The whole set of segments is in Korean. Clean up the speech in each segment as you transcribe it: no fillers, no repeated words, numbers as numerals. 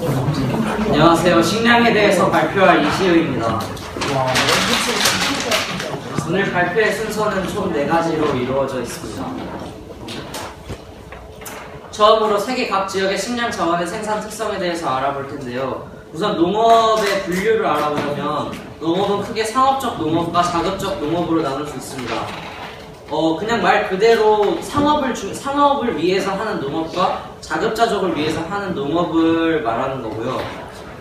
안녕하세요. 식량에 대해서 발표할 이시우입니다. 오늘 발표의 순서는 총 4가지로 이루어져 있습니다. 처음으로 세계 각 지역의 식량 자원의 생산 특성에 대해서 알아볼 텐데요. 우선 농업의 분류를 알아보려면 농업은 크게 상업적 농업과 자급적 농업으로 나눌 수 있습니다. 그냥 말 그대로 상업을 위해서 하는 농업과 자급자족을 위해서 하는 농업을 말하는 거고요.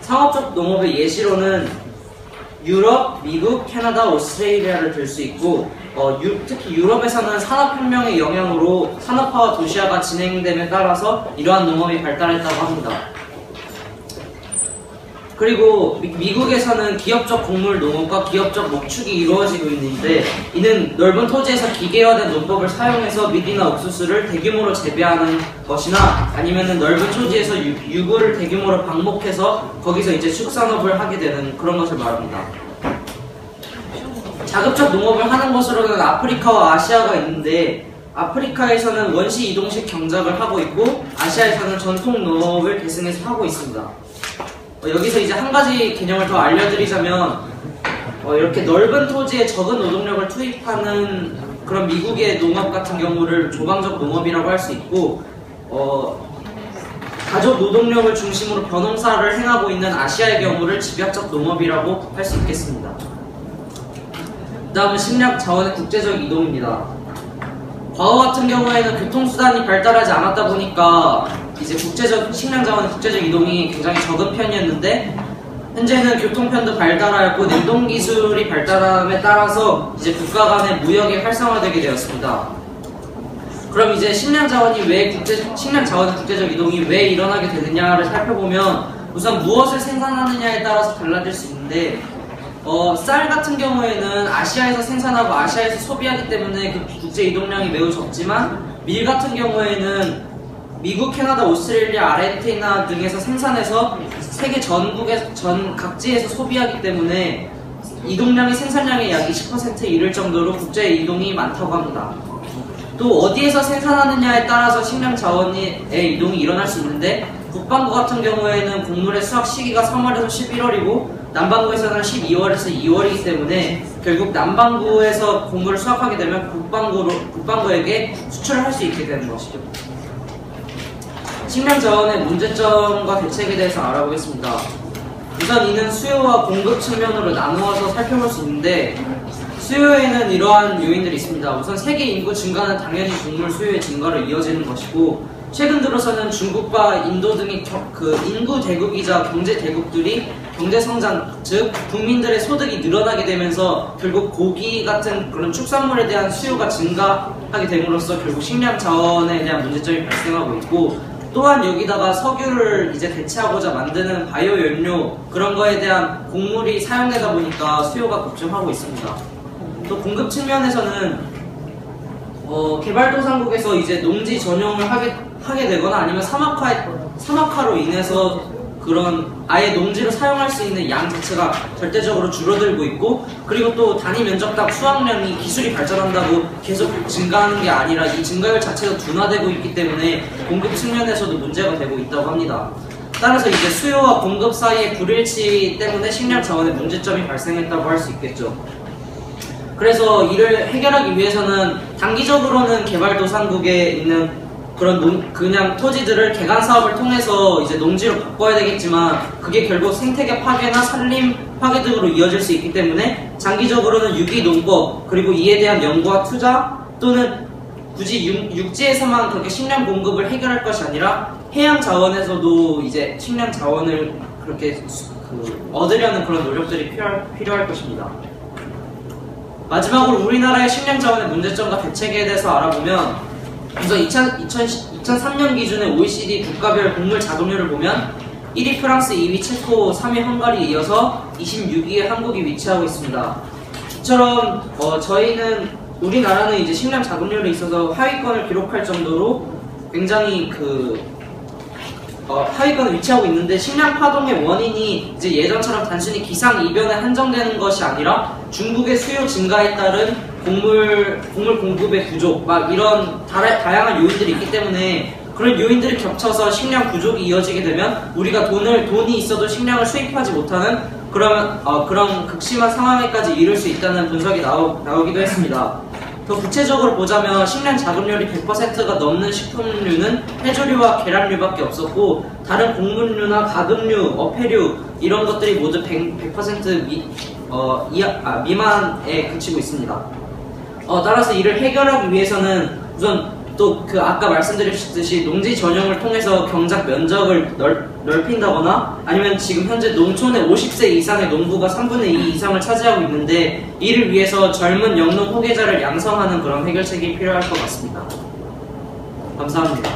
상업적 농업의 예시로는 유럽, 미국, 캐나다, 오스트레일리아를 들 수 있고 특히 유럽에서는 산업혁명의 영향으로 산업화와 도시화가 진행됨에 따라서 이러한 농업이 발달했다고 합니다. 그리고 미국에서는 기업적 곡물 농업과 기업적 목축이 이루어지고 있는데, 이는 넓은 토지에서 기계화된 농법을 사용해서 밀이나 옥수수를 대규모로 재배하는 것이나 아니면은 넓은 토지에서 유구를 대규모로 방목해서 거기서 이제 축산업을 하게 되는 그런 것을 말합니다. 자급적 농업을 하는 것으로는 아프리카와 아시아가 있는데, 아프리카에서는 원시 이동식 경작을 하고 있고 아시아에서는 전통 농업을 계승해서 하고 있습니다. 여기서 이제 한 가지 개념을 더 알려드리자면 이렇게 넓은 토지에 적은 노동력을 투입하는 그런 미국의 농업 같은 경우를 조방적 농업이라고 할 수 있고, 가족 노동력을 중심으로 벼농사를 행하고 있는 아시아의 경우를 집약적 농업이라고 할 수 있겠습니다. 그 다음은 식량 자원의 국제적 이동입니다. 과거 같은 경우에는 교통수단이 발달하지 않았다 보니까 이제 식량 자원의 국제적 이동이 굉장히 적은 편이었는데, 현재는 교통편도 발달하였고 냉동 기술이 발달함에 따라서 이제 국가 간의 무역이 활성화되게 되었습니다. 그럼 이제 식량 자원의 국제적 이동이 왜 일어나게 되느냐를 살펴보면, 우선 무엇을 생산하느냐에 따라서 달라질 수 있는데, 쌀 같은 경우에는 아시아에서 생산하고 아시아에서 소비하기 때문에 그 국제 이동량이 매우 적지만, 밀 같은 경우에는 미국, 캐나다, 오스트레일리아, 아르헨티나 등에서 생산해서 세계 전 각지에서 소비하기 때문에 이동량이 생산량의 약 20%에 이를 정도로 국제 이동이 많다고 합니다. 또 어디에서 생산하느냐에 따라서 식량 자원의 이동이 일어날 수 있는데, 북반구 같은 경우에는 곡물의 수확 시기가 3월에서 11월이고 남반구에서는 12월에서 2월이기 때문에 결국 남반구에서 곡물을 수확하게 되면 북반구에게 수출을 할 수 있게 되는 것이죠. 식량 자원의 문제점과 대책에 대해서 알아보겠습니다. 우선 이는 수요와 공급 측면으로 나누어서 살펴볼 수 있는데, 수요에는 이러한 요인들이 있습니다. 우선 세계 인구 증가는 당연히 곡물 수요의 증가로 이어지는 것이고, 최근 들어서는 중국과 인도 등이 인구 대국이자 경제 대국들이 경제 성장, 즉 국민들의 소득이 늘어나게 되면서 결국 고기 같은 그런 축산물에 대한 수요가 증가하게 됨으로써 결국 식량 자원에 대한 문제점이 발생하고 있고, 또한 여기다가 석유를 이제 대체하고자 만드는 바이오 연료 그런 거에 대한 곡물이 사용되다 보니까 수요가 급증하고 있습니다. 또 공급 측면에서는 개발도상국에서 이제 농지 전용을 하게 되거나 아니면 사막화로 인해서 그런 아예 농지를 사용할 수 있는 양 자체가 절대적으로 줄어들고 있고, 그리고 또 단위 면적당 수확량이 기술이 발전한다고 계속 증가하는 게 아니라 이 증가율 자체가 둔화되고 있기 때문에 공급 측면에서도 문제가 되고 있다고 합니다. 따라서 이제 수요와 공급 사이의 불일치 때문에 식량 자원의 문제점이 발생했다고 할 수 있겠죠. 그래서 이를 해결하기 위해서는 단기적으로는 개발도상국에 있는 그냥 토지들을 개간 사업을 통해서 이제 농지로 바꿔야 되겠지만, 그게 결국 생태계 파괴나 산림 파괴 등으로 이어질 수 있기 때문에 장기적으로는 유기농법, 그리고 이에 대한 연구와 투자, 또는 굳이 육지에서만 그렇게 식량 공급을 해결할 것이 아니라 해양 자원에서도 이제 식량 자원을 그렇게 얻으려는 그런 노력들이 필요할 것입니다. 마지막으로 우리나라의 식량 자원의 문제점과 대책에 대해서 알아보면, 우선 2003년 기준의 OECD 국가별 곡물 자동률을 보면 1위 프랑스, 2위 체코, 3위 헝가리에 이어서 26위에 한국이 위치하고 있습니다. 이처럼 우리나라는 이제 식량 자동률에 있어서 하위권을 기록할 정도로 굉장히 하위권에 위치하고 있는데, 식량 파동의 원인이 이제 예전처럼 단순히 기상 이변에 한정되는 것이 아니라 중국의 수요 증가에 따른 곡물 공급의 부족, 막 이런 다양한 요인들이 있기 때문에 그런 요인들이 겹쳐서 식량 부족이 이어지게 되면 우리가 돈이 있어도 식량을 수입하지 못하는 그런 극심한 상황에까지 이를 수 있다는 분석이 나오기도 했습니다. 더 구체적으로 보자면 식량 자급률이 100%가 넘는 식품류는 해조류와 계란류밖에 없었고 다른 곡물류나 가금류, 어패류 이런 것들이 모두 100% 미만에 그치고 있습니다. 따라서 이를 해결하기 위해서는 우선 또 아까 말씀드렸듯이 농지 전용을 통해서 경작 면적을 넓힌다거나 아니면 지금 현재 농촌의 50세 이상의 농부가 3분의 2 이상을 차지하고 있는데 이를 위해서 젊은 영농 후계자를 양성하는 그런 해결책이 필요할 것 같습니다. 감사합니다.